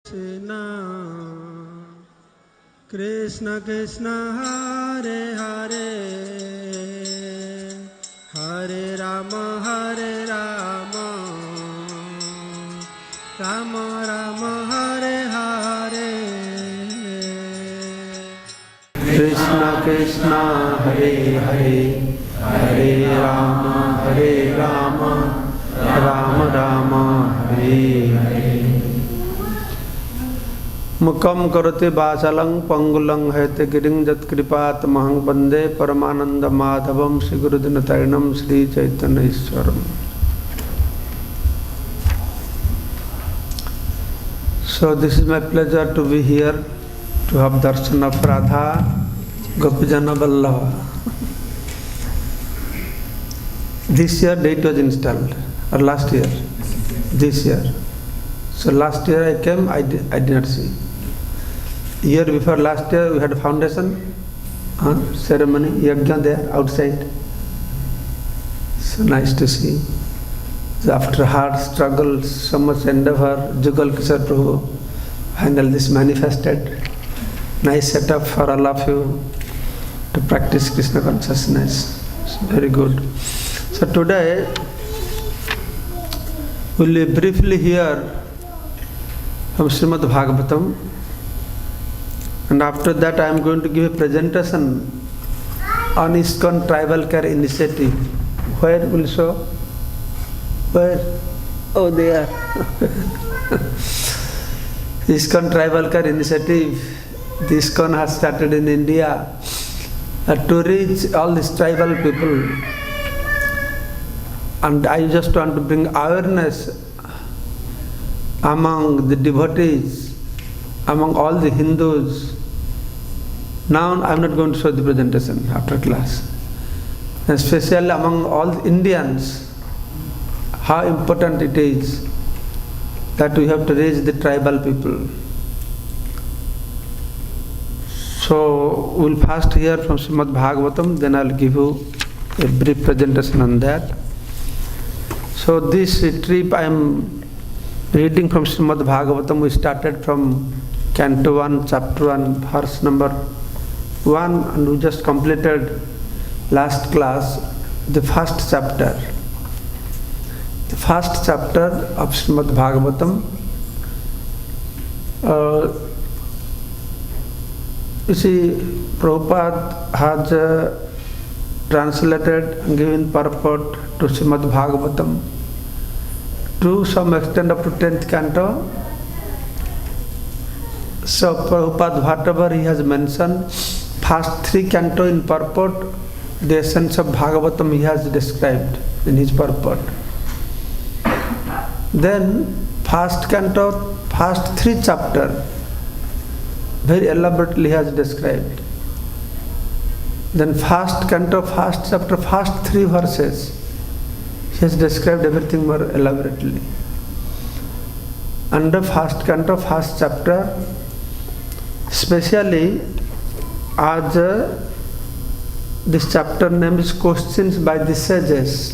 Krishna Krishna Krishna Hare Hare Hare Rama Rama Rama Hare Hare Krishna Krishna Hare Hare Hare Rama Rama Rama Hare Hare मुकम करोति वाचालं पंगुलं हैते गिरिं जत्कृपात् महं वन्दे परमानंद माधवं Shri गुरुदिनतरणं Shri Chaitanya ईश्वरम्. So this is my pleasure to be here to have darshan of Radha Gopijana ballav. This year date was installed, or last year? This year. So last year I came, I did not see. Year before last year we had foundation ceremony, yajna there outside. So nice to see. So after hard struggle, so much endeavor, Jugal Kishore Prabhu, finally this manifested. Nice setup for all of you to practice Krishna consciousness. It's very good. So today we will briefly hear from Srimad Bhagavatam, and after that I am going to give a presentation on ISKCON Tribal Care Initiative. Where will show? Where? Oh, there. ISKCON Tribal Care Initiative. The ISKCON has started in India to reach all these tribal people, and I just want to bring awareness among the devotees, among all the Hindus. Now I am not going to show the presentation after class. Especially among all the Indians, how important it is that we have to reach the tribal people. So we will first hear from Srimad Bhagavatam, then I will give you a brief presentation on that. So this trip I am reading from Srimad Bhagavatam. We started from Canto 1, Chapter 1, verse number 1, and we just completed last class the first chapter. The first chapter of Srimad Bhagavatam. You see, Prabhupada has translated and given purport to Srimad Bhagavatam to some extent up to 10th canto. So Prabhupada, whatever he has mentioned, first 3 canto in purport, the essence of Bhagavatam he has described in his purport. Then first canto, first 3 chapter, very elaborately he has described. Then first canto, first chapter, first 3 verses, he has described everything more elaborately. Under first canto, first chapter, especially as this chapter name is Questions by the Sages.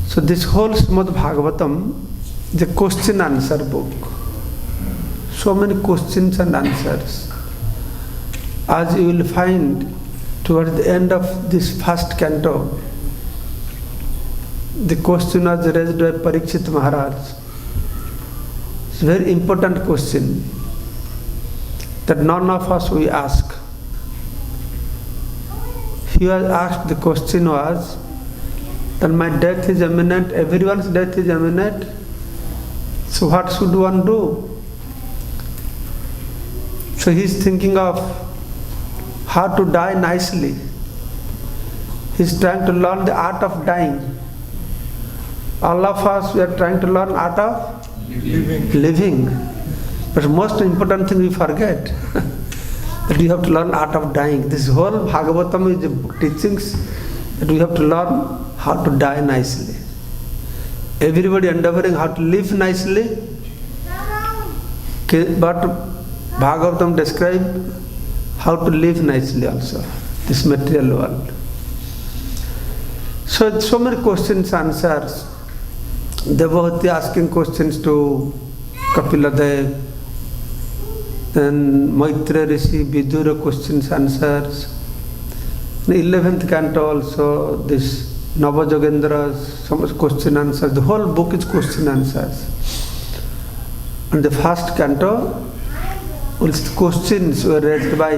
So this whole Srimad Bhagavatam is a question answer book. So many questions and answers. As you will find towards the end of this first canto, the question was raised by Parikshit Maharaj. It's a very important question that none of us we ask. He was asked, the question was that my death is imminent, everyone's death is imminent, so what should one do? So he is thinking of how to die nicely. He is trying to learn the art of dying. All of us, we are trying to learn art of living. But most important thing we forget, that we have to learn art of dying. This whole Bhagavatam is a teachings that we have to learn how to die nicely. Everybody endeavoring how to live nicely, but Bhagavatam describes how to live nicely also, this material world. So many questions, answers. Devotee asking questions to Kapila Dev, then Maitra Rishi, Vidura questions, answers. The 11th canto also, this Navajogendra's so much question answers. The whole book is question answers. And the first canto, questions were raised by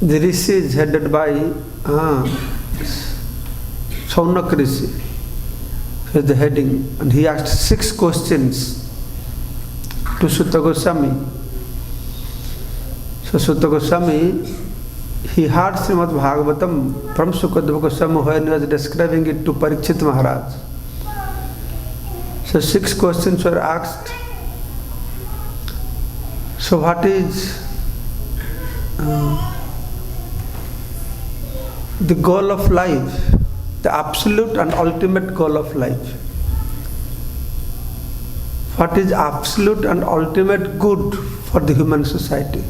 the rishis headed by Saunak Rishi. Here's the heading. And he asked 6 questions to Sutta Goswami. So Sutta Goswami, he heard Srimad Bhagavatam from Sukadeva Goswami when he was describing it to Parikshit Maharaj. So 6 questions were asked. So what is the goal of life, the absolute and ultimate goal of life? What is absolute and ultimate good for the human society?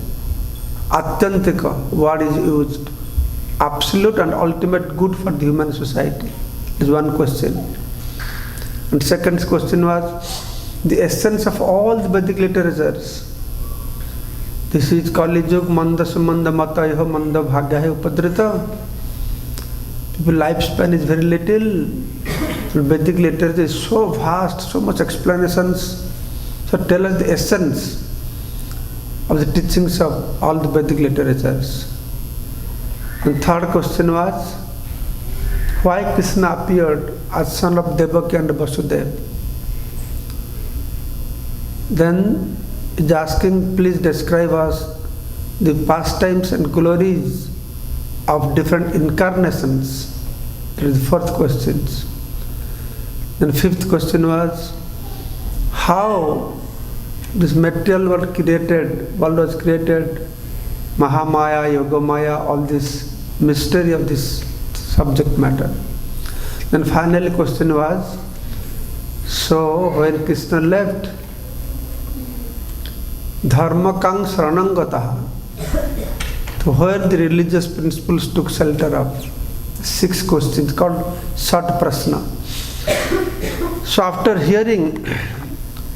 Atyantika, word is used. Absolute and ultimate good for the human society is one question. And second question was the essence of all the Vedic literatures. This is Kali Yug, Manda Sumanda Matayaho, Manda Bhagyaha Upadrita. People lifespan is very little. Vedic literature is so vast, so much explanations. So tell us the essence of the teachings of all the Vedic literatures. And third question was, why Krishna appeared as son of Devaki and Vasudeva? Then he is asking, please describe us the pastimes and glories of different incarnations. That is the fourth question. Then fifth question was, how this material world was created, Mahamaya, Yogamaya, all this mystery of this subject matter. Then finally question was, so when Krishna left, Dharmakang Saranangataha, to where the religious principles took shelter of. 6 questions called Sat Prasna. So after hearing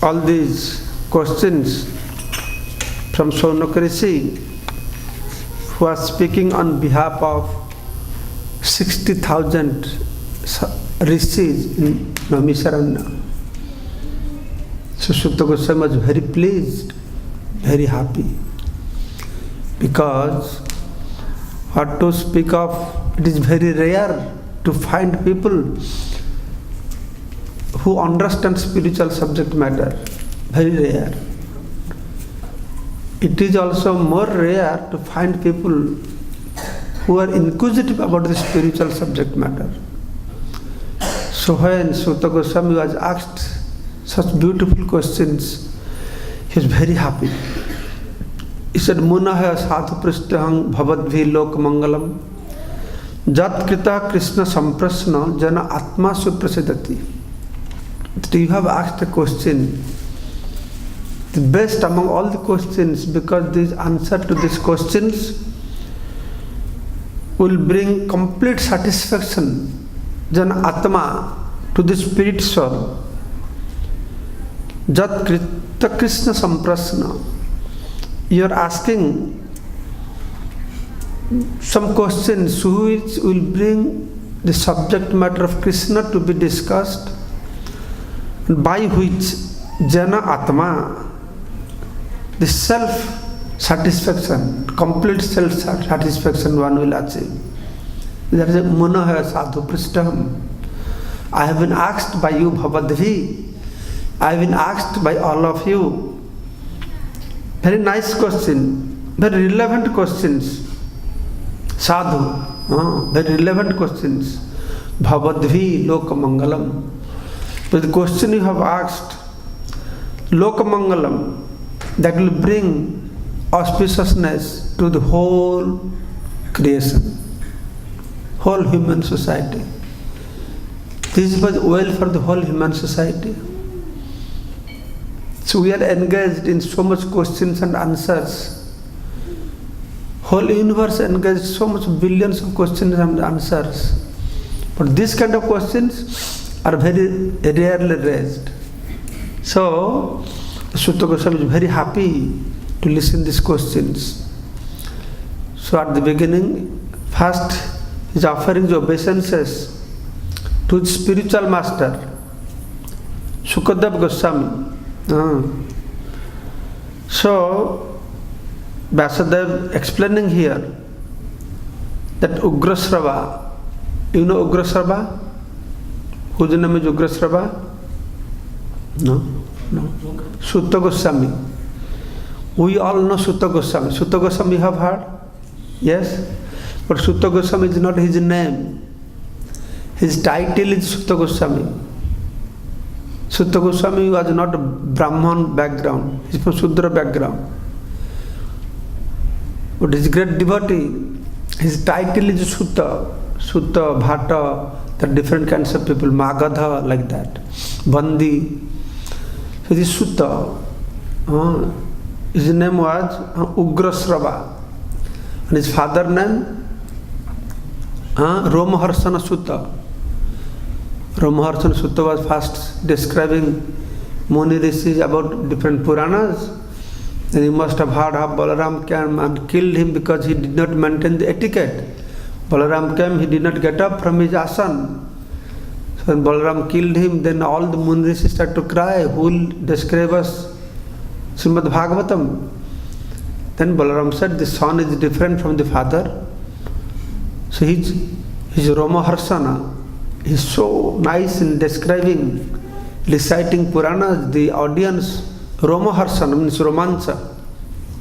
all these questions from Saunak Rishi, who was speaking on behalf of 60,000 rishis in Namisaranya, so Sutta Goswami was very pleased, very happy, because what to speak of, it is very rare to find people who understand spiritual subject matter, very rare. It is also more rare to find people who are inquisitive about the spiritual subject matter. So when Sutta Goswami was asked such beautiful questions, he was very happy. He said, Munah sadhu prishtahang bhavadvi lok mangalam jat krita krishna samprasna jana atma suprasidati. That you have asked a question, the best among all the questions, because this answer to these questions will bring complete satisfaction, jana atma, to the spirit soul. Jat krita krishna samprasna. You are asking some questions which will bring the subject matter of Krishna to be discussed, by which Jana Atma, the self-satisfaction, complete self-satisfaction one will achieve. That is Munah Sadhu Prishtaham. I have been asked by you, Bhavadvi. I have been asked by all of you. Very nice question, very relevant questions. Sadhu, very relevant questions. Bhavadvi Lokamangalam. But the question you have asked, Lokamangalam, that will bring auspiciousness to the whole creation, whole human society. This was well for the whole human society. So we are engaged in so much questions and answers. Whole universe engaged so much billions of questions and answers. But these kind of questions are very rarely raised. So, Sutta Goswami is very happy to listen these questions. So at the beginning, first he is offering the obeisances to his spiritual master, Sukadeva Goswami. So, Vyasadeva explaining here that Ugrasrava, you know Ugrasrava? Whose name is Ugrasrava? No. Sutta Goswami. We all know Sutta Goswami. Sutta Goswami you have heard? Yes? But Sutta Goswami is not his name. His title is Sutta Goswami. Sutta Goswami was not a Brahman background. He is from Sudra background. But his great devotee, his title is Sutta. Sutta, Bhatta, there are different kinds of people, Magadha, like that. Bandi. So this Sutta, his name was Ugrasrava. And his father name, Romaharsana Sutta. Romaharsana Sutta was first describing Muni Rishis about different Puranas. And you must have heard how Balaram came and killed him because he did not maintain the etiquette. Balaram came, he did not get up from his asan. So when Balaram killed him, then all the Muni Rishis started to cry, who will describe us Srimad Bhagavatam? Then Balaram said, the son is different from the father. So he's Romaharsana. He's so nice in describing, reciting Puranas. The audience, Romaharsana means romansa.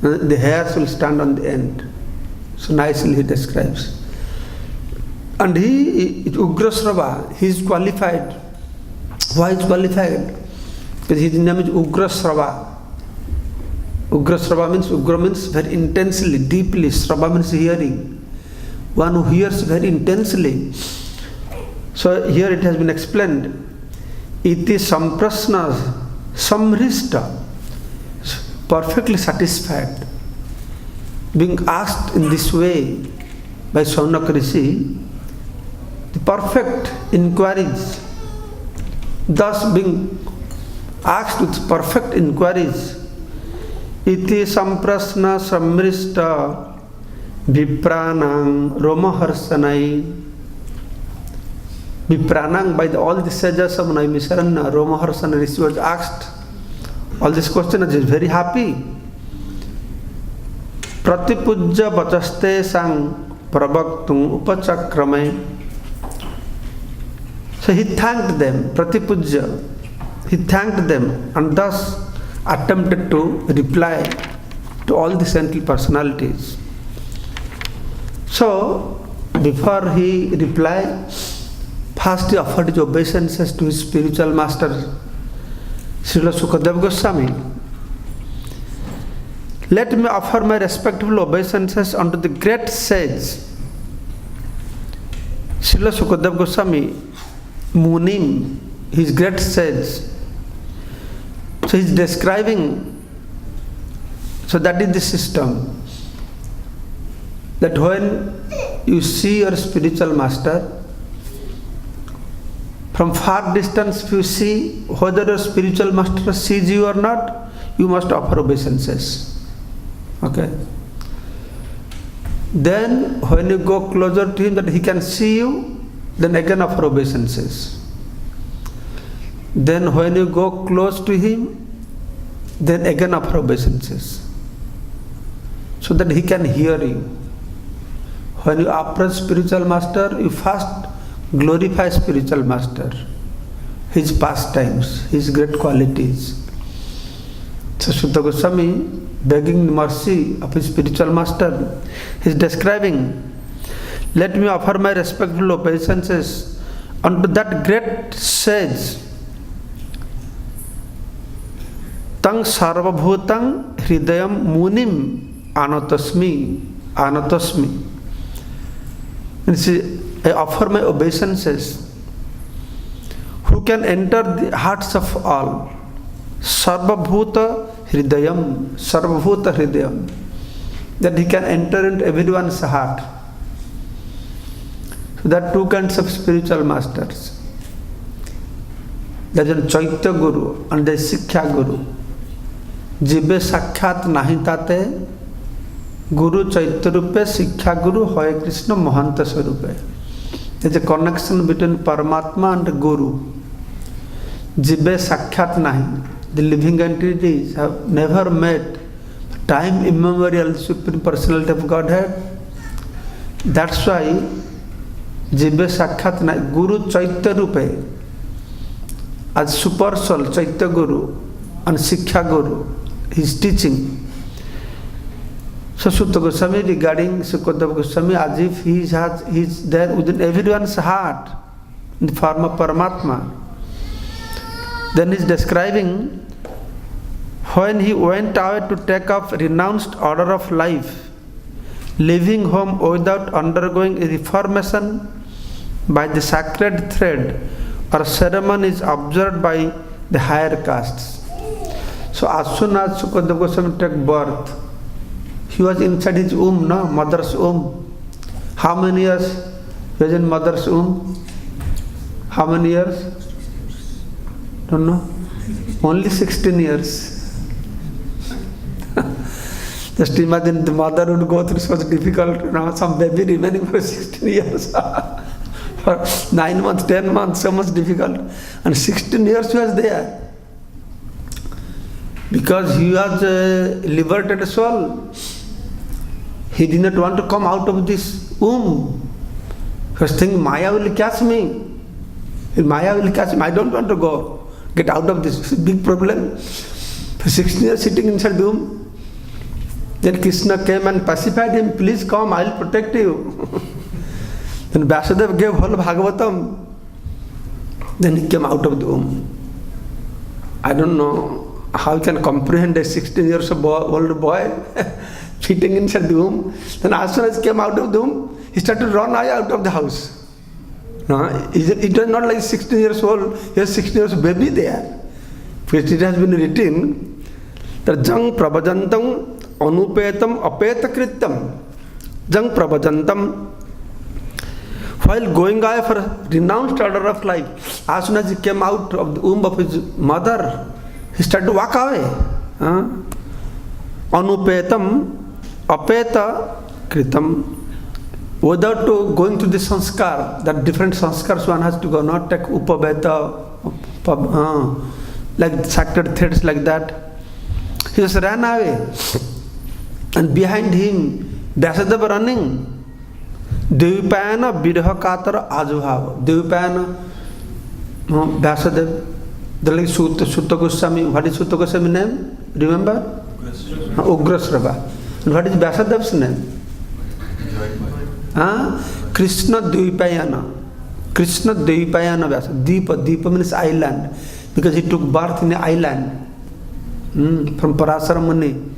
The hairs will stand on the end. So nicely he describes. And he is Ugrasrava. He is qualified. Why is qualified? Because his name is Ugrasrava. Ugrasrava means, Ugra means very intensely, deeply. Srava means hearing. One who hears very intensely. So here it has been explained. Iti samprasna samhrishta. Perfectly satisfied. Being asked in this way by Saunak Rishi, the perfect inquiries, thus being asked with perfect inquiries, iti samprasna samrishta vipranang romaharsanai. Vipranang, by all the sages of Naimisarana, Romaharsana Rishi was asked all these questions, is very happy. Pratipujya vachaste sang pravaktum upachakrame. So he thanked them, Pratipujya. He thanked them and thus attempted to reply to all the central personalities. So, before he replied, first he offered his obeisances to his spiritual master, Srila Sukadeva Goswami. Let me offer my respectful obeisances unto the great sage, Srila Sukadeva Goswami, Munim, his great sage. So he is describing, so that is the system, that when you see your spiritual master, from far distance if you see whether your spiritual master sees you or not, you must offer obeisances. Okay. Then when you go closer to him that he can see you, then again offer obeisances. Then when you go close to him, then again offer obeisances, so that he can hear you. When you approach spiritual master, you first glorify spiritual master, his pastimes, his great qualities. So Sutta Goswami, begging the mercy of his spiritual master, he is describing, let me offer my respectful obeisances unto that great sage, tang sarvabhutang hridayam munim anatasmi. Means I offer my obeisances, who can enter the hearts of all. Sarvabhuta hridayam, that he can enter into everyone's heart. So there are two kinds of spiritual masters. there is a Chaitya Guru and there is Sikkha Guru. Jibe Sakkhat nahi tate Guru Chaitya Rupe Sikkha Guru Hoy Krishna Mahanta Swarupe. There is a connection between Paramatma and Guru. Jibe Sakkhat nahi. The living entities have never met. Time immemorial Supreme Personality of Godhead. That's why Jibe Sakkhat nahi. Guru Chaitya Rupe as Super Soul Chaitya Guru and Sikkha Guru, his teaching. So Sutta Goswami regarding Sukadeva Goswami as if he is there within everyone's heart in the form of Paramatma. Then he is describing when he went away to take up renounced order of life, leaving home without undergoing a reformation by the sacred thread or ceremony is observed by the higher castes. So as soon as Sukadeva Goswami took birth, he was inside his womb, no? Mother's womb. How many years he was in mother's womb? How many years? Don't know. Only 16 years. Just imagine the mother would go through such difficult, some baby remaining for 16 years. For 9 months, 10 months, so much difficult. And 16 years he was there. Because he was a liberated soul. He did not want to come out of this womb. He was thinking, Maya will catch me. Maya will catch me. I don't want to go. Get out of this. It's a big problem. For 16 years sitting inside the womb. Then Krishna came and pacified him. Please come, I will protect you. Then Vasudev gave whole Bhagavatam. Then he came out of the womb. I don't know how you can comprehend a 16 years old boy sitting inside the womb. Then as soon as he came out of the womb, he started to run out of the house. No, it was not like 16 years old, he was 16 years old baby there. First it has been written that Jang Prabhajantam Anupetam Apeta Kritam. Jang Prabhajantam. While going away for a renounced order of life, as soon as he came out of the womb of his mother, he started to walk away. Anupetam Apeta Kritam. Without going to the sanskar, that different sanskars one has to go, not take upabeta, like sacred threads like that. He just ran away. And behind him, Vyasadeva running. Devipayana Bidha Katara Ajuhava. Devipayana Vyasadeva. The like Sutta Goswami. What is Sutta Goswami name? Remember? Ugrasrava. And what is Vyasadeva's name? Krishna Devipayana. Krishna Devipayana Vyasa. Deepa means island. Because he took birth in an island. From Parasara Muni.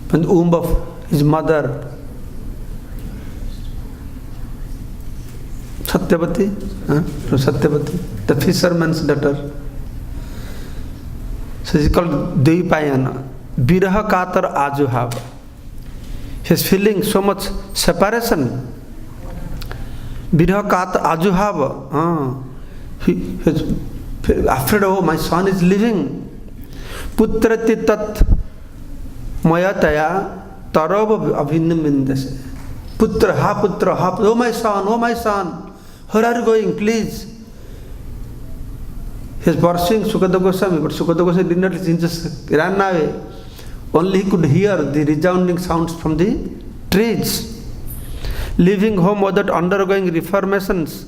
From the womb of his mother. Satyavati. From Satyavati. The fisherman's daughter. So he is called Devipayana. Biraha Katar Ajuhava. He is feeling so much separation. Biraha Katar Ajuhava. He is afraid, oh, my son is living. Putrati tat mayataya tarava abhinamindase. Putra, oh my son, where are you going, please? He is pursuing Sukadeva Goswami, but Sukadeva Goswami did not listen, just ran away. Only he could hear the resounding sounds from the trees. Leaving home without undergoing reformations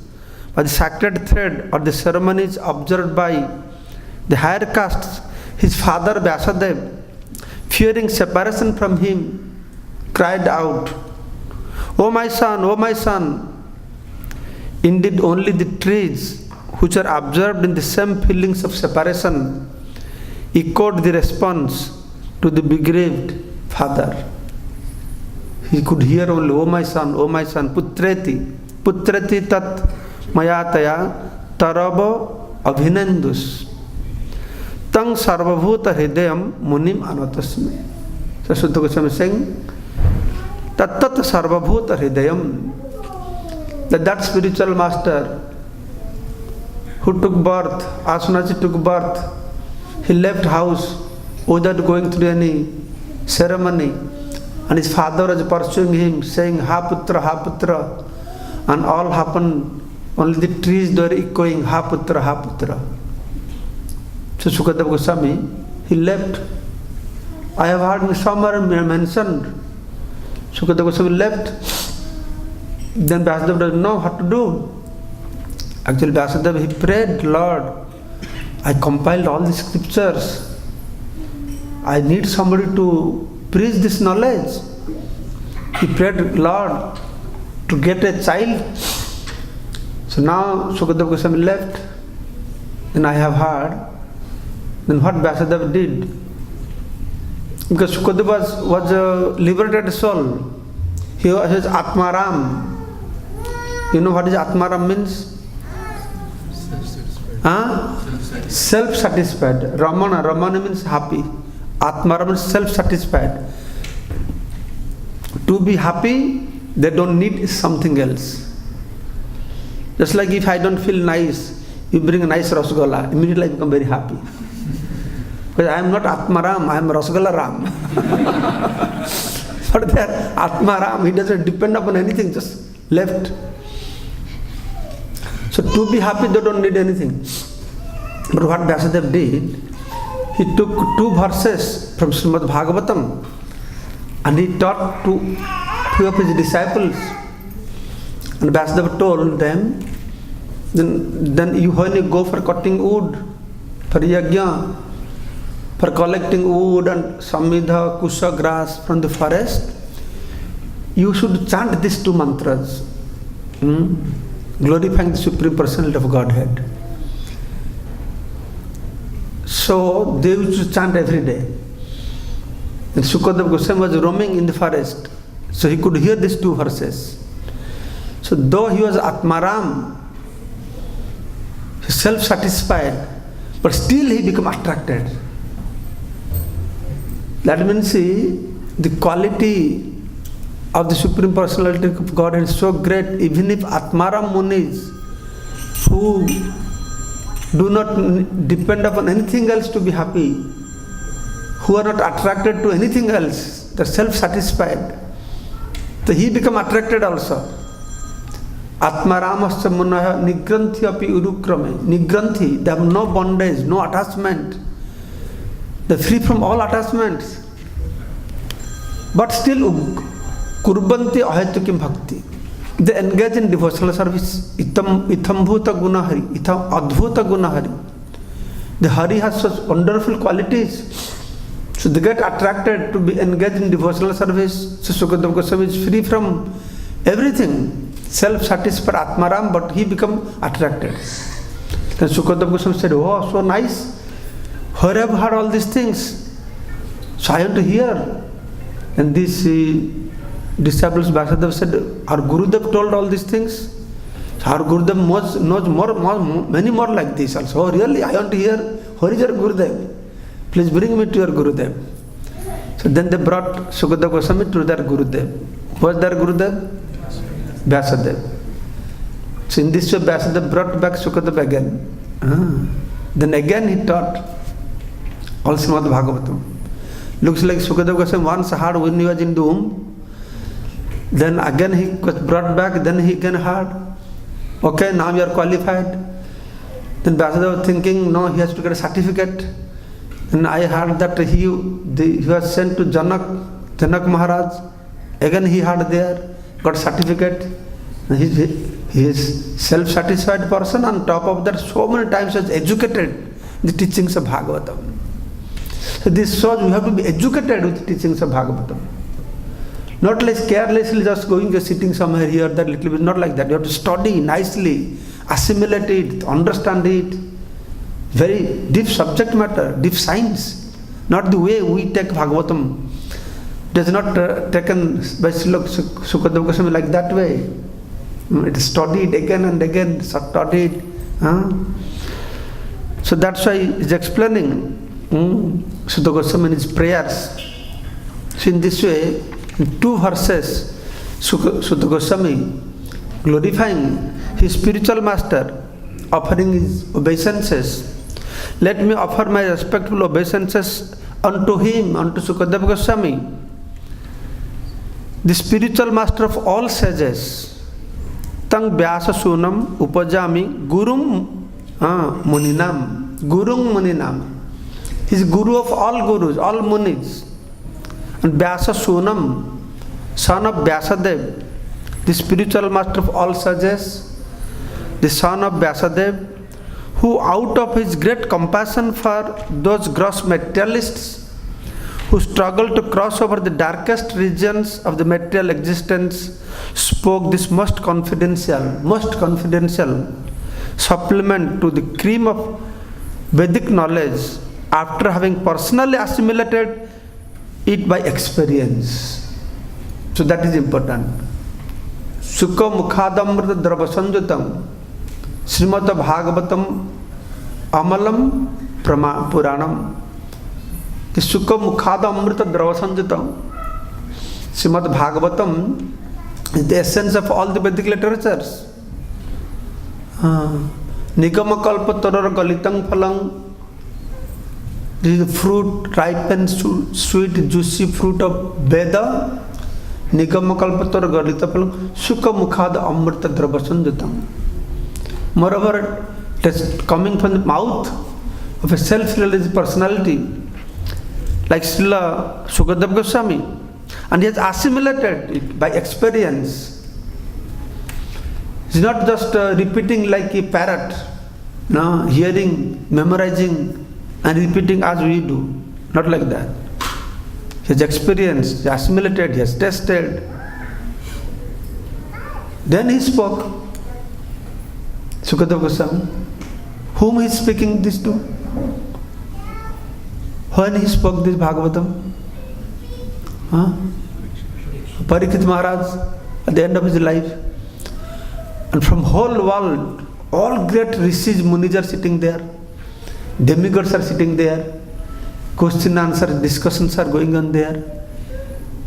by the sacred thread or the ceremonies observed by the higher castes, his father Vyasadeva, fearing separation from him, cried out, oh my son, indeed only the trees which are observed in the same feelings of separation echoed the response to the bereaved father. He could hear only, oh my son, putreti tat mayataya tarabo abhinandus tang sarvabhuta hridayam munim anatasme. So Sutta Goswami saying, tat sarvabhuta hridayam, that spiritual master who took birth, as soon as he took birth, he left house without going through any ceremony. And his father was pursuing him, saying, Ha Putra, and all happened. Only the trees were echoing, Ha Putra. So Sukadeva Goswami, he left. I have heard somewhere mentioned, Sukadeva Goswami left. Then Vyasadeva doesn't know what to do. Actually, Vyasadeva, he prayed, Lord, I compiled all the scriptures. I need somebody to preach this knowledge. He prayed, Lord, to get a child. So now Sukadeva Goswami left, and I have heard. Then what Vyasadeva did? Because Sukadeva was a liberated soul. He was Atmaram. You know what is Atmaram means? Self-satisfied. Ramana means happy. Atmaram means self-satisfied. To be happy, they don't need something else. Just like if I don't feel nice, you bring a nice Rasgulla, immediately I become very happy. Because I am not Atmaram, I am Rasgulla Ram. But there, Atmaram, he doesn't depend upon anything, just left. So to be happy, they don't need anything. But what Vyasadeva did, he took 2 verses from Srimad Bhagavatam and he taught to few of his disciples. And Vyasadeva told them, then you when you go for cutting wood, for yajna, for collecting wood and samidha, kusha grass from the forest, you should chant these 2 mantras, glorifying the Supreme Personality of Godhead. So they used to chant every day. And Sukadeva Goswami was roaming in the forest, so he could hear these 2 verses. So though he was Atmaram, self-satisfied, but still he became attracted. That means the quality of the Supreme Personality of God is so great, even if Atmaram Munis, who do not depend upon anything else to be happy, who are not attracted to anything else, they are self-satisfied, so he become attracted also. Atmaramasya munaya nigranthi api urukrame. Nigranthi, they have no bondage, no attachment. They are free from all attachments. But still, kurbanti ahetukim bhakti. They engage in devotional service. Itambhuta gunahari, itam adbhuta gunahari. The Hari has such wonderful qualities. So they get attracted to be engaged in devotional service. So Sukadeva Goswami is free from everything. Self-satisfied Atmaram, but he become attracted. Then Sukadeva Goswami said, oh, so nice. Where have I heard all these things? So I want to hear. And these disciples, Vyasadeva said, our Gurudev told all these things. So our Gurudev knows many more like this also. Oh really, I want to hear, where is your Gurudev? Please bring me to your Gurudev. So then they brought Sukadeva Goswami to their Gurudev. Who was their Gurudev? Vyasadeva. So in this way Vyasadeva brought back Sukadeva again. Then again he taught all Srimad Bhagavatam. Looks like Sukadeva Goswami once heard when he was in the womb. Then again he was brought back, then he again heard. Okay, now you are qualified. Then Vyasadeva was thinking, no, he has to get a certificate. And I heard that he was sent to Janak Maharaj. Again he heard there, got certificate. He is self-satisfied person. On top of that, so many times he was educated in the teachings of Bhagavatam. So this shows we have to be educated with the teachings of Bhagavatam. Not like carelessly just going and sitting somewhere here, that little bit, not like that. You have to study nicely, assimilate it, understand it. Very deep subject matter, deep science. Not the way we take Bhagavatam. It is not taken by Sukadeva Goswami like that way. It is studied again and again, studied. So that's why he is explaining Sukadeva Goswami in his prayers. So in this way, in 2 verses, Sukadeva Goswami glorifying his spiritual master offering his obeisances. Let me offer my respectful obeisances unto him, unto Sukadeva Goswami, the spiritual master of all sages. Tang Vyasa Sunam Upajami Gurum Muninam. Gurum Muninam. He is Guru of all Gurus, all Munis. And Vyasa Sunam, son of Vyasadev, the spiritual master of all sages, the son of Vyasadev, who out of his great compassion for those gross materialists who struggle to cross over the darkest regions of the material existence, spoke this most confidential supplement to the cream of Vedic knowledge after having personally assimilated it by experience. So that is important. Sukha Mukhadamrita Dravasanjutam Srimata Bhagavatam Amalam Puranam. The Sukha Mukhada Amrita Dravasanjitam. Srimad Bhagavatam is the essence of all the Vedic literatures. Nigama Tarar Galitang Phalang. This is the fruit, ripe and sweet, juicy fruit of Veda. Nigama Tarar Galita Phalang. Sukha Mukhada Amrita Dravasanjitam. Moreover, it is coming from the mouth of a self-realized personality like Srila Sukadeva Goswami, and he has assimilated it by experience. He is not just repeating like a parrot, no, hearing, memorizing and repeating as we do. Not like that. He has experienced, he has assimilated, he has tested. Then he spoke. Sukadeva Goswami, whom he is speaking this to? When he spoke this Bhagavatam? Parikshit Maharaj at the end of his life. And from whole world, all great rishis, munis are sitting there. Demigods are sitting there. Question answer discussions are going on there.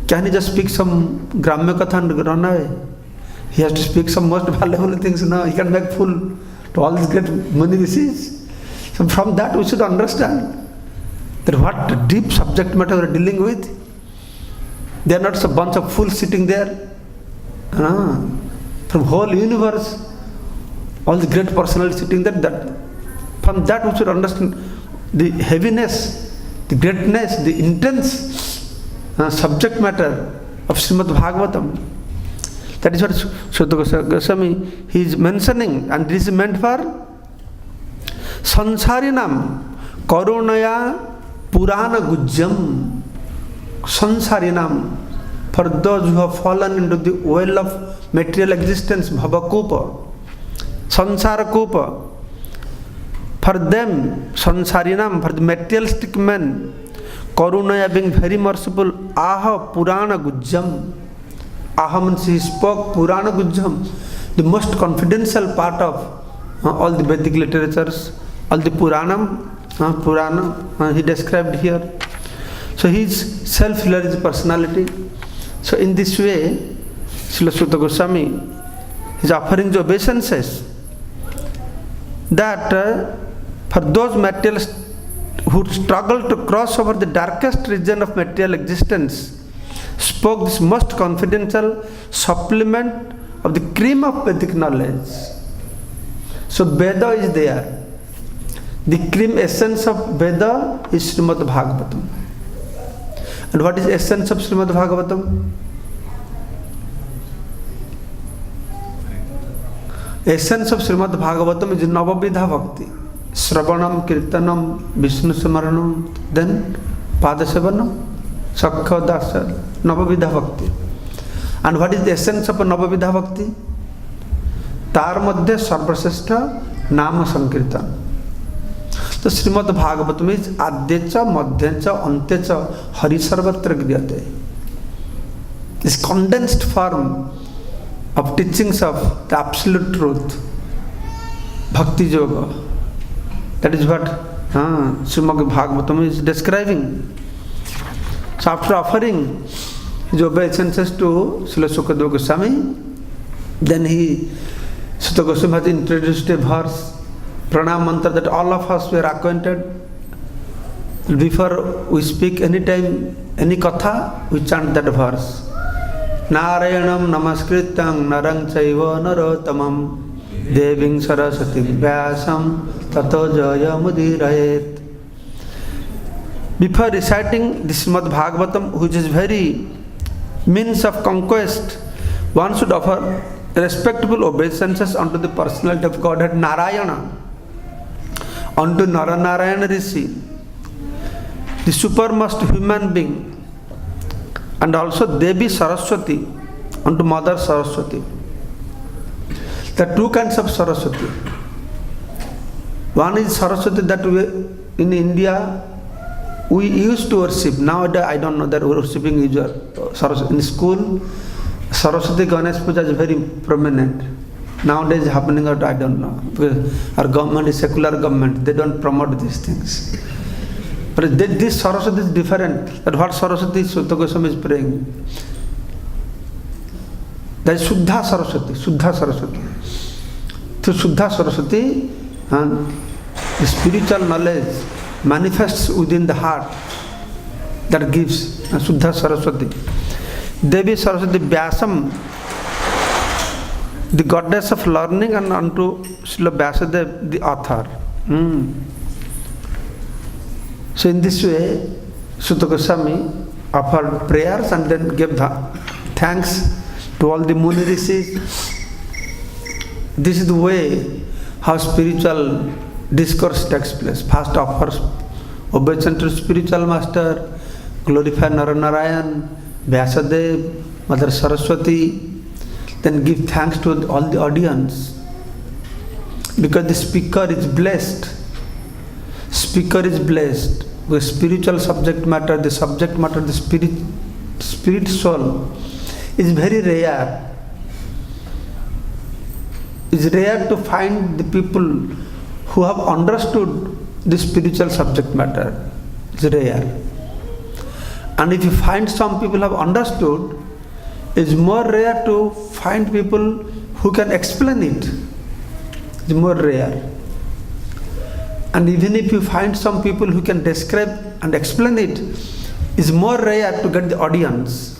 Can he just speak some Gramya Katha and run away? He has to speak some most valuable things now. He can make fool to all these great muni rishis. So from that we should understand that what deep subject matter we are dealing with. They are not a bunch of fools sitting there. From whole universe, all the great personalities sitting there. From that we should understand the heaviness, the greatness, the intense subject matter of Srimad Bhagavatam. That is what Sukadeva Goswami he is mentioning, and this is meant for Sansarinam Karunaya Purana Gujjam. Sansarinam, for those who have fallen into the well of material existence, Bhavakupa, Sansara Kupa. For them, Sansarinam, for the materialistic men, Karunaya being very merciful, Aha Purana Gujjam. Aha means he spoke Purana Gujjam, the most confidential part of all the Vedic literatures, all the Purana he described here. So he is self-realized personality. So in this way, Srila Sukadeva Goswami is offering the obeisances that for those materialists who struggle to cross over the darkest region of material existence, spoke this most confidential supplement of the cream of Vedic knowledge. So Veda is there. The cream essence of Veda is Srimad Bhagavatam. And what is essence of Srimad Bhagavatam? Essence of Srimad Bhagavatam is Navavidha Bhakti. Sravanam, Kirtanam, Vishnu Samaranam, then Padasevanam, Sakha Dasa, Navavidha Bhakti. And what is the essence of Navavidha Bhakti? Tar Madhya Sarvasreshta Nama Sankirtan. So Srimad Bhagavatam is Adyacha, Madhyacha, Antyacha, Hari Sarvatra Griyate. This condensed form of teachings of the absolute truth, Bhakti Yoga. That is what Srimad Bhagavatam is describing. So after offering his obeisances to Srila Sukadeva Goswami, then Sukadeva Goswami has introduced a verse pranam mantra that all of us were acquainted. Before we speak any time, any katha, we chant that verse. Narayanam namaskrityam narang chaiva narottamam deving saraswati vyasam tato jaya mudirayet. Before reciting this Srimad Bhagavatam, which is very means of conquest, one should offer respectable obeisances unto the personality of Godhead Narayana, unto Naranarayana Rishi, the supermost human being, and also Devi Saraswati, unto Mother Saraswati. There are two kinds of Saraswati. One is Saraswati that we, in India, we used to worship. Nowadays, I don't know that worshipping is Saraswati. In school, Saraswati Ganesh Puja is very prominent. Nowadays happening out, I don't know. Because our government is secular government. They don't promote these things. But this Saraswati is different. That what Saraswati Sutta Goswami is praying. That is Shuddha Saraswati. Shuddha Saraswati. So Shuddha Saraswati, and the spiritual knowledge manifests within the heart, that gives Shuddha Saraswati. Devi Saraswati Vyasam, the goddess of learning, and unto Srila Vyasadeva, the author. So in this way, Sutta Goswami offered prayers and then gave thanks to all the Muni Rishis. This is the way how spiritual discourse takes place. First offers obeisance to spiritual master, glorify Naranarayan, Vyasadeva, Mother Saraswati, then give thanks to all the audience. Because the speaker is blessed. Speaker is blessed. The spiritual subject matter, the subject matter, the spirit soul is very rare. It's rare to find the people who have understood the spiritual subject matter. It's rare. And if you find some people have understood, it's more rare to find people who can explain it. It's more rare. And even if you find some people who can describe and explain it, it's more rare to get the audience.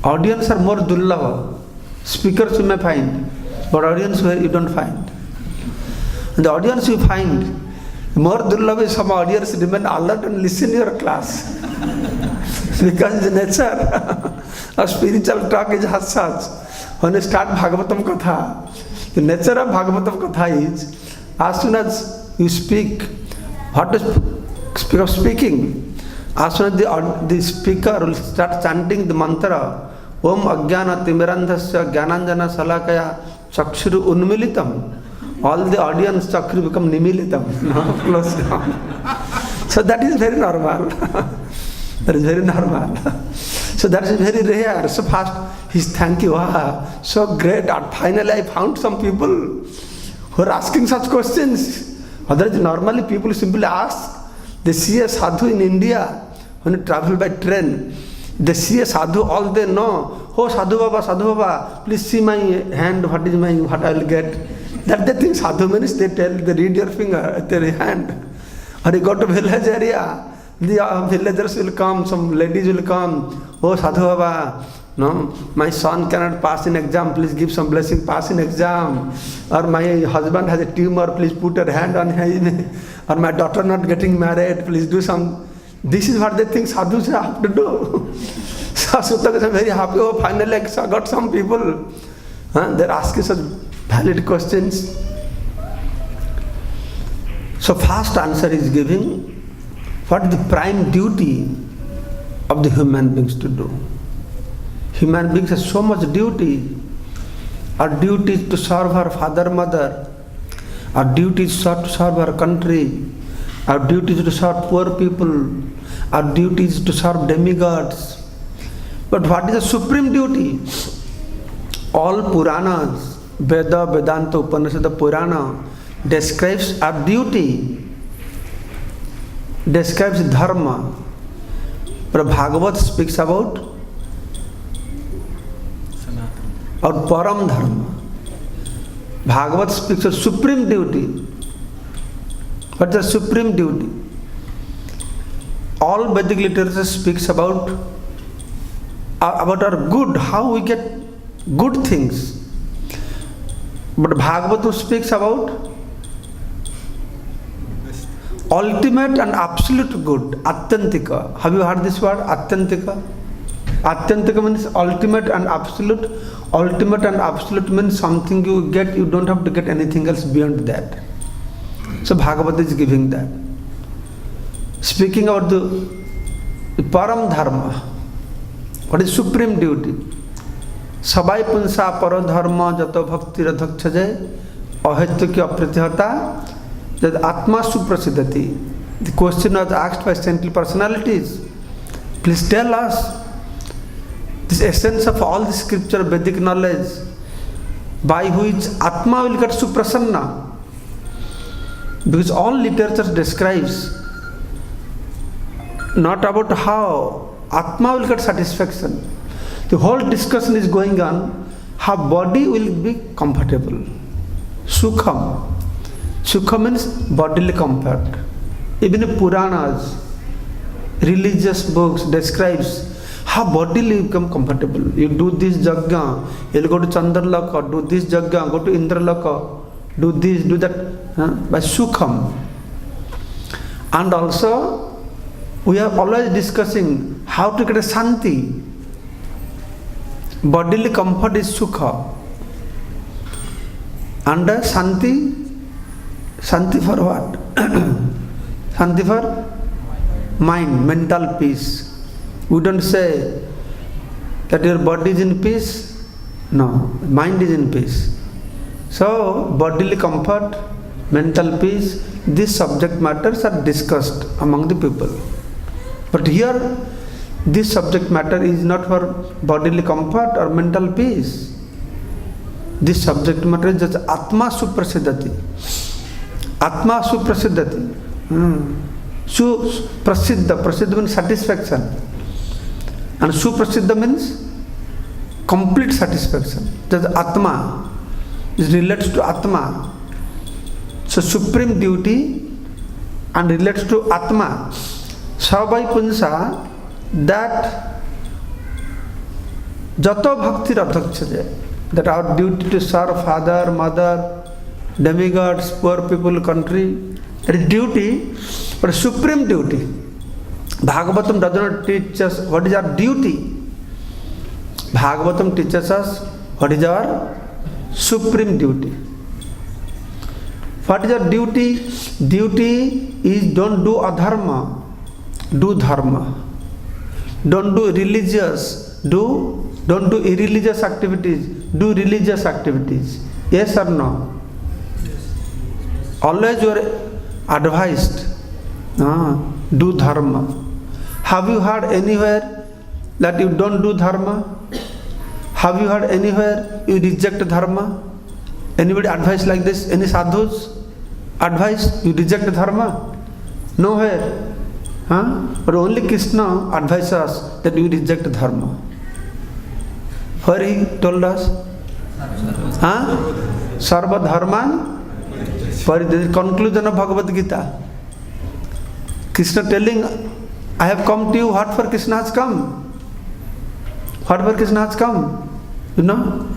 Audience are more dullava. Speakers you may find, but audience where you don't find. And the audience you find, more dullava is some audience remain alert and listen to your class. Because the nature of spiritual talk is as such. When you start Bhagavatam Katha, the nature of Bhagavatam Katha is, as soon as you speak, what is speak of speaking? As soon as the speaker will start chanting the mantra, Om Ajnana Timirandhasya Jnananjana Salakaya Chakshuru Unmilitam, all the audience chakru become nimilitam, close down. So that is very normal. That is very normal. So that is very rare. So fast, he's thank you. Ah, so great. And finally I found some people who are asking such questions. Otherwise, normally people simply ask. They see a sadhu in India, when you travel by train, they see a sadhu, all they know, oh sadhu baba, please see my hand, what I will get. That they think sadhu means they read your finger, their hand. Or you go to village area, the villagers will come, some ladies will come, oh sadhu baba, no, my son cannot pass in exam, please give some blessing, pass in exam. Or my husband has a tumor, please put your hand on him. Or my daughter not getting married, please do some. This is what they think sadhus have to do. So Sutta is very happy, oh finally I got some people. They're asking such valid questions. So first answer is giving what is the prime duty of the human beings to do. Human beings have so much duty. Our duty is to serve our father, mother. Our duty is to serve our country. Our duty is to serve poor people. Our duty is to serve demigods. But what is the supreme duty? All Puranas, Veda, Vedanta, Upanishad, Purana describes our duty, describes dharma. But Bhagavad speaks about or Param Dharma. Bhagavad speaks of supreme duty. What's the supreme duty? All Vedic literature speaks about our good, how we get good things. But Bhagavatam speaks about ultimate and absolute good, Atyantika. Have you heard this word, Atyantika? Atyantika means ultimate and absolute. Ultimate and absolute means something you get, you don't have to get anything else beyond that. So Bhagavad is giving that. Speaking about the Param Dharma, what is supreme duty? Sabai punsa paro dharma jato bhakti radhaksha jay ahetya ki apritihata that atma suprasiddhati. The question was asked by saintly personalities. Please tell us this essence of all the scripture, Vedic knowledge, by which atma will get suprasanna. Because all literature describes not about how atma will get satisfaction. The whole discussion is going on how body will be comfortable. Sukham. Sukha means bodily comfort. Even Puranas, religious books describes how body will become comfortable. You do this yajna, you'll go to Chandraloka, do this yajna, go to Indraloka, do this, do that, by Sukham. And also, we are always discussing how to get a Shanti. Bodily comfort is Sukha. And Shanti, Shanti for what? Shanti for mind, mental peace. We don't say that your body is in peace. No, mind is in peace. So, bodily comfort, mental peace, these subject matters are discussed among the people. But here, this subject matter is not for bodily comfort or mental peace. This subject matter is just Atma Suprasiddhati. Atma Suprasiddhati. Suprasiddha. Prasiddha means satisfaction. And Suprasiddha means complete satisfaction. That's Atma. It relates to Atma. So supreme duty and relates to Atma. Sabai Punsa, that Jato Bhakti Radhaksha, that our duty to serve father, mother, demigods, poor people, country, that is duty, but supreme duty. Bhagavatam does not teach us what is our duty. Bhagavatam teaches us what is our supreme duty. What is our duty? Duty is don't do adharma, do dharma. Don't do religious, don't do irreligious activities, do religious activities. Yes or no? Always you are advised, do dharma. Have you heard anywhere that you don't do dharma? Have you heard anywhere you reject dharma? Anybody advise like this? Any sadhus advise you reject dharma? Nowhere. But only Krishna advises us that we reject dharma. Where he told us? Sarva dharman parityaja. Conclusion of Bhagavad Gita. Krishna telling, I have come to you. What for Krishna has come? What for Krishna has come? You know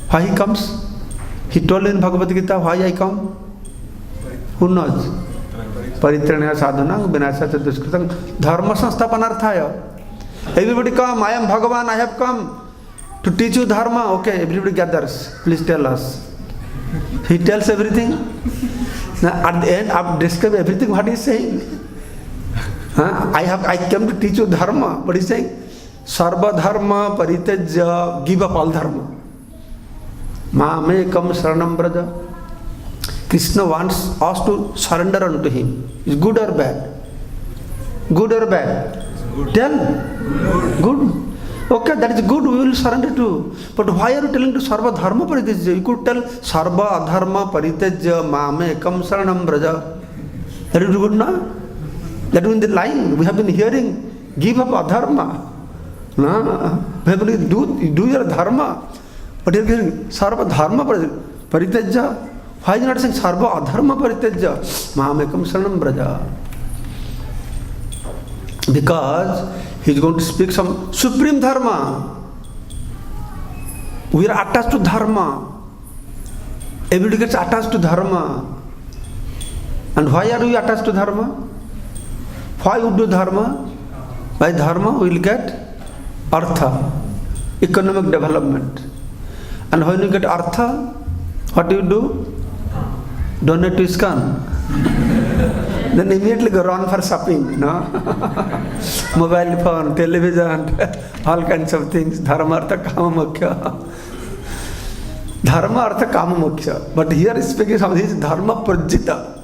why he comes? He told in Bhagavad Gita, why I come? Who knows? Paritranaya sadhanam vinasya duskritam dharma sansthapanarthaya. Everybody come, I am Bhagavan, I have come to teach you dharma. Okay, everybody gathers. Please tell us. He tells everything. Now at the end, I describe everything what he is saying. I came to teach you dharma. But he is saying, sarva dharma parityaja, give up all dharma. Mamekam saranam braja. Krishna wants us to surrender unto him. Is good or bad? Good or bad? Good. Tell. Good. Okay, that is good, we will surrender to. But why are you telling to sarva dharma parityaja? You could tell sarva adharma parityaja mamekam saranam braja. That is good, na? That is in the line we have been hearing. Give up adharma. No, we have been do your dharma. But you are hearing sarva dharma parityaja. Why is he not saying sarva adharma paritejya mamekam sharanam braja? Because he is going to speak some supreme dharma. We are attached to dharma. Everybody gets attached to dharma. And why are we attached to dharma? Why would do dharma? By dharma we will get artha, economic development. And when you get artha, what do you do? Donate to ISKCON. Then immediately go run for shopping, no? Mobile phone, television, all kinds of things. Dharma, artha, kama, moksha. Dharma, artha, kama, moksha. But here is speaking of this dharma prajita.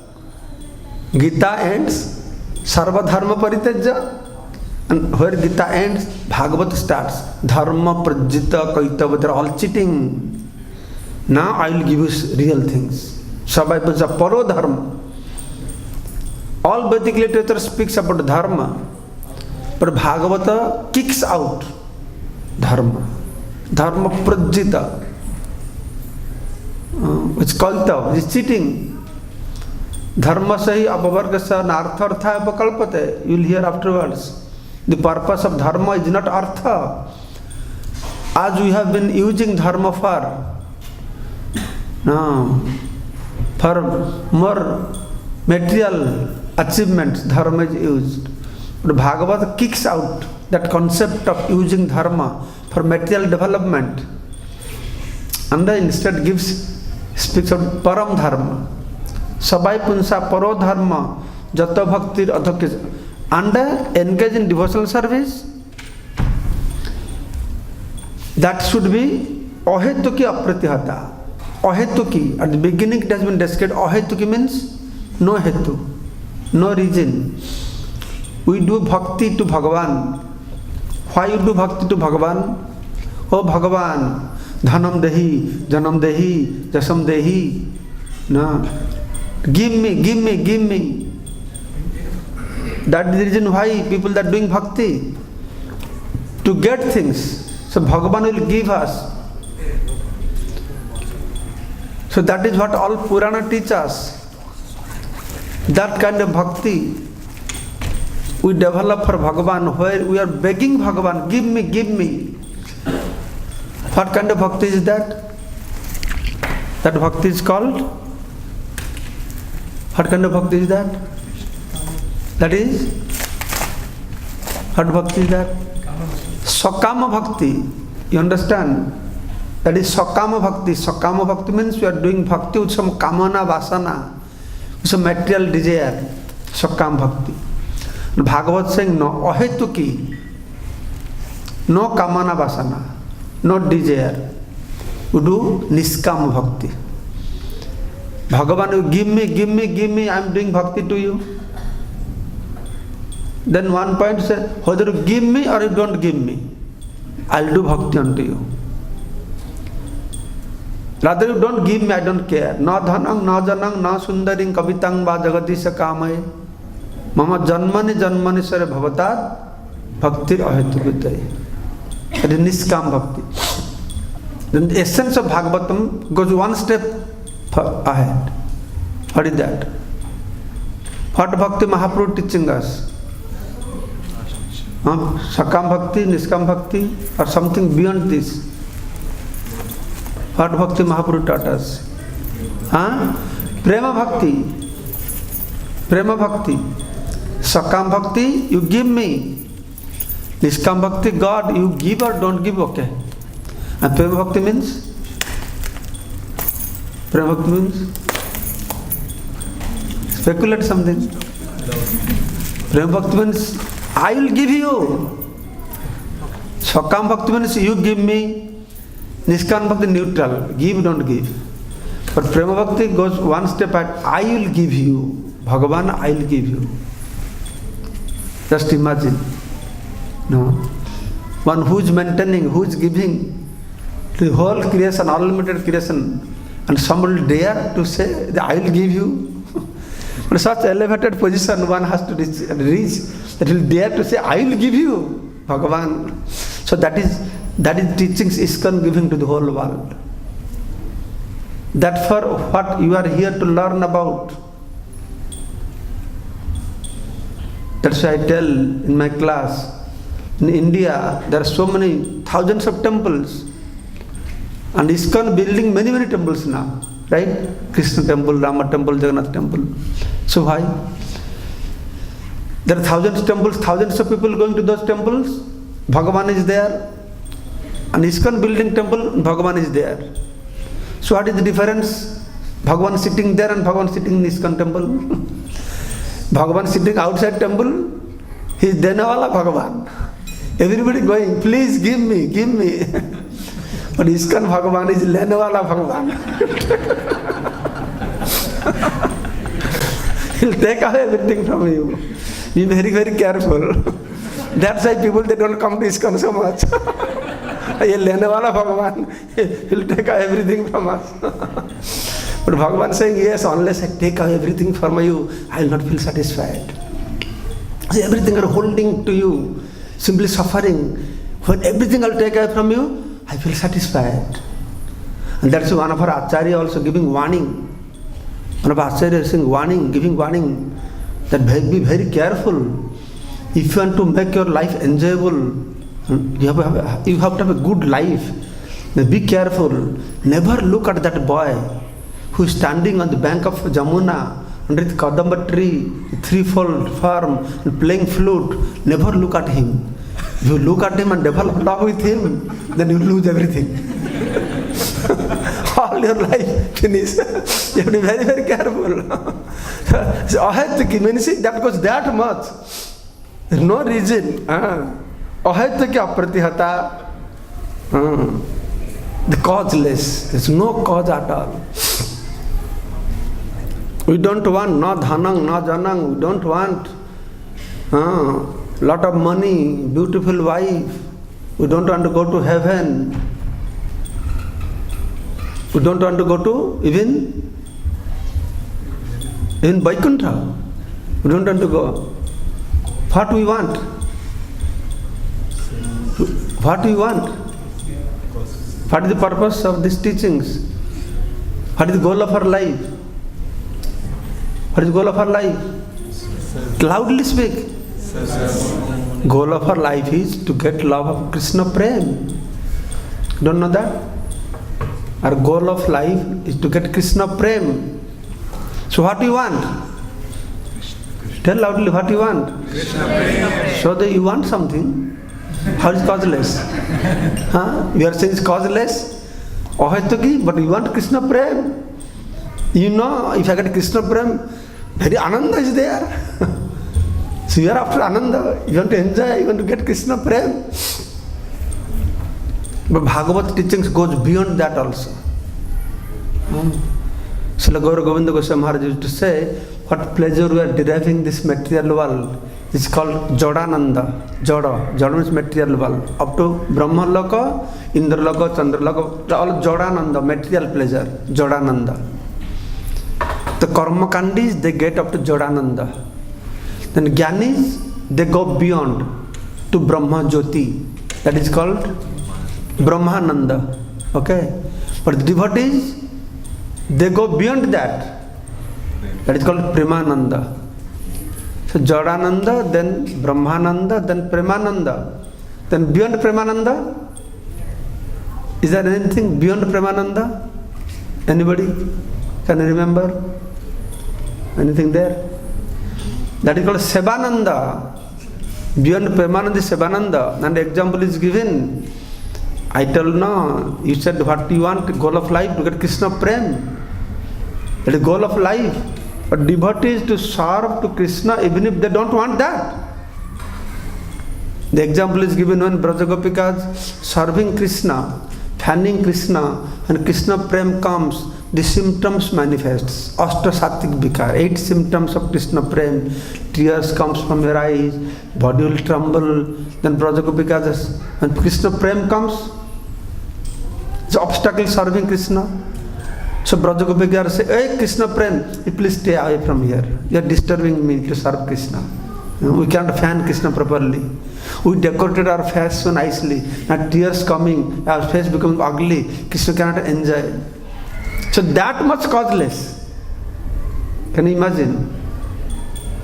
Gita ends, sarva dharma paritejya. And where Gita ends, Bhagavat starts. Dharma prajita kaitava, they are all cheating. Now I will give you real things. Sabai puja paro dharma. All Vedic literature speaks about dharma, but Bhagavata kicks out dharma. Dharma prajita. It's kaitava, it's cheating. Dharma sahi apavargasa narthartha apakalpate. You will hear afterwards. The purpose of dharma is not artha. As we have been using dharma for more material achievements, dharma is used. But Bhagavad kicks out that concept of using dharma for material development. And then instead speaks of param dharma. Sabai punsa paro dharma jata bhaktir adhokya. And engage in devotional service. That should be ahetuki apratihata. Ahetuki. At the beginning it has been described. Ahetuki means no hetu, no reason. We do bhakti to Bhagavan. Why you do bhakti to Bhagavan? Oh Bhagavan, dhanam dehi, janam dehi, jasam dehi. No. Give me. That is the reason why people are doing bhakti. To get things. So Bhagavan will give us. So that is what all Purana teach us. That kind of bhakti we develop for Bhagavan, where we are begging Bhagavan, give me. What kind of bhakti is that? That bhakti is called? What kind of bhakti is that? That is? What bhakti is that? Sakama bhakti. You understand? That is Sakama bhakti. Sakama bhakti means you are doing bhakti with some kamana vasana, with some material desire. Sakama bhakti. Bhagavad saying no, ahetuki. No kamana vasana, no desire. You do niskama bhakti. Bhagavan, you give me, I am doing bhakti to you. Then one point says, whether you give me or you don't give me, I'll do bhakti unto you. Rather you don't give me, I don't care. Na dhanang, na janang, na sundaring kavitang va jagadisha kamay. Mama janmani sare bhavatat bhaktir ahetukitayi. That is niskam bhakti. Then the essence of Bhagavatam goes one step ahead. What is that? What Bhakti Mahaprabhu teaching us? Sakam Bhakti, Niskam Bhakti, or something beyond this? What Bhakti Mahaprabhu taught us? Prema Bhakti. Sakam Bhakti, you give me. Niskam Bhakti, God, you give or don't give, okay. And Prema Bhakti means? Prema Bhakti means? Speculate something. Prema Bhakti means, I will give you. Sakam Bhakti means you give me. Niskam Bhakti neutral. Give, don't give. But Prema Bhakti goes one step ahead. I will give you. Bhagavan, I will give you. Just imagine. No. One who is maintaining, who is giving to the whole creation, unlimited creation, and someone will dare to say, I will give you. But such elevated position one has to reach, that will dare to say, I will give you, Bhagavan. So that is teachings ISKCON giving to the whole world. That for what you are here to learn about. That's why I tell in my class, in India, there are so many thousands of temples. And ISKCON building many temples now, right? Krishna temple, Rama temple, Jagannath temple. So why? There are thousands of temples, thousands of people going to those temples. Bhagavan is there. And ISKCON building temple, Bhagavan is there. So what is the difference? Bhagavan sitting there and Bhagavan sitting in ISKCON temple. Bhagavan sitting outside temple, he is Denawala Bhagavan. Everybody going, please give me. But ISKCON Bhagavan is Lenawala Bhagavan. He'll take away everything from you. Be very careful. That's why people, they don't come to ISKCON so much. Ye Lenawala Bhagavan, he'll take away everything from us. But Bhagavan saying, yes, unless I take away everything from you, I will not feel satisfied. See, everything are holding to you, simply suffering. When everything I'll take away from you, I feel satisfied. And that's one of our Acharya also giving warning. One of our Acharya is saying warning, giving warning, that be very careful. If you want to make your life enjoyable, you have to have a good life. Now be careful. Never look at that boy who is standing on the bank of Jamuna under the Kadamba tree, threefold form, and playing flute. Never look at him. If you look at him and develop love with him, then you lose everything. All your life finish. You have to be very careful. So, ahaitaki means that goes that much. There is no reason. Ahaitaki apratihata. The causeless. There is no cause at all. We don't want no dhanang, no janang. We don't want lot of money, beautiful wife. We don't want to go to heaven. We don't want to go to even Vaikuntha. We don't want to go. What we want? What we want? What is the purpose of these teachings? What is the goal of our life? What is the goal of our life? Loudly speak. Goal of our life is to get love of Krishna Prem. Don't know that? Our goal of life is to get Krishna Prem. So what do you want? Tell loudly what you want. Krishna Prem. So that you want something. How is causeless? You are saying it's causeless? Ahaitaki, but you want Krishna Prem. You know, if I get Krishna Prem, very Ananda is there. So you are after Ananda, you want to enjoy, you want to get Krishna Prem. But Bhagavad teachings goes beyond that also. Srila Gaura Govinda Goswami Maharaj used to say, what pleasure we are deriving this material world is called Jodananda. Joda means material world. Up to Brahma Loka, Indra Loka, Chandra Loka, all Jodananda, material pleasure, Jodananda. The Karma Kandis, they get up to Jodananda. Then Gyanis, they go beyond to Brahma Jyoti. That is called Brahmananda. Okay? But the devotees, they go beyond that. That is called Premananda. So Jodananda, then Brahmananda, then Premananda. Then beyond Premananda, is there anything beyond Premananda? Anybody? Can you remember? Anything there? That is called Sebananda. Beyond Premananda is Sebananda. And the example is given. I tell no, you said what you want, goal of life, to get Krishna Prem. That is goal of life. But devotees to serve to Krishna even if they don't want that. The example is given when Radha Gopikas serving Krishna, fanning Krishna, and Krishna Prem comes, the symptoms manifests. Ashta Sattvic Vikar, 8 symptoms of Krishna Prem. Tears comes from her eyes, body will tremble. Then Radha Gopikas, when Krishna Prem comes, the obstacle serving Krishna. So Radha Gopijana say, hey Krishna Prem, please stay away from here. You are disturbing me to serve Krishna. We can't fan Krishna properly. We decorated our face so nicely. Now tears coming, our face becoming ugly. Krishna cannot enjoy. So that much causeless. Can you imagine?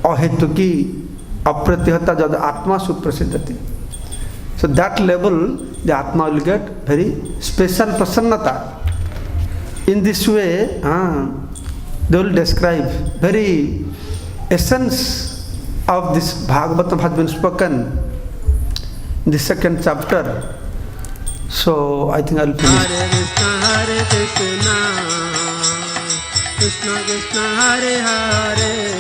Ahetuki apratihata jad atma suprasiddhati. So that level, the atma will get very special prasannata. In this way, they will describe very essence of this Bhagavatam has been spoken in the second chapter. So I think I will finish. Hare Krishna, Krishna Krishna, Hare Hare.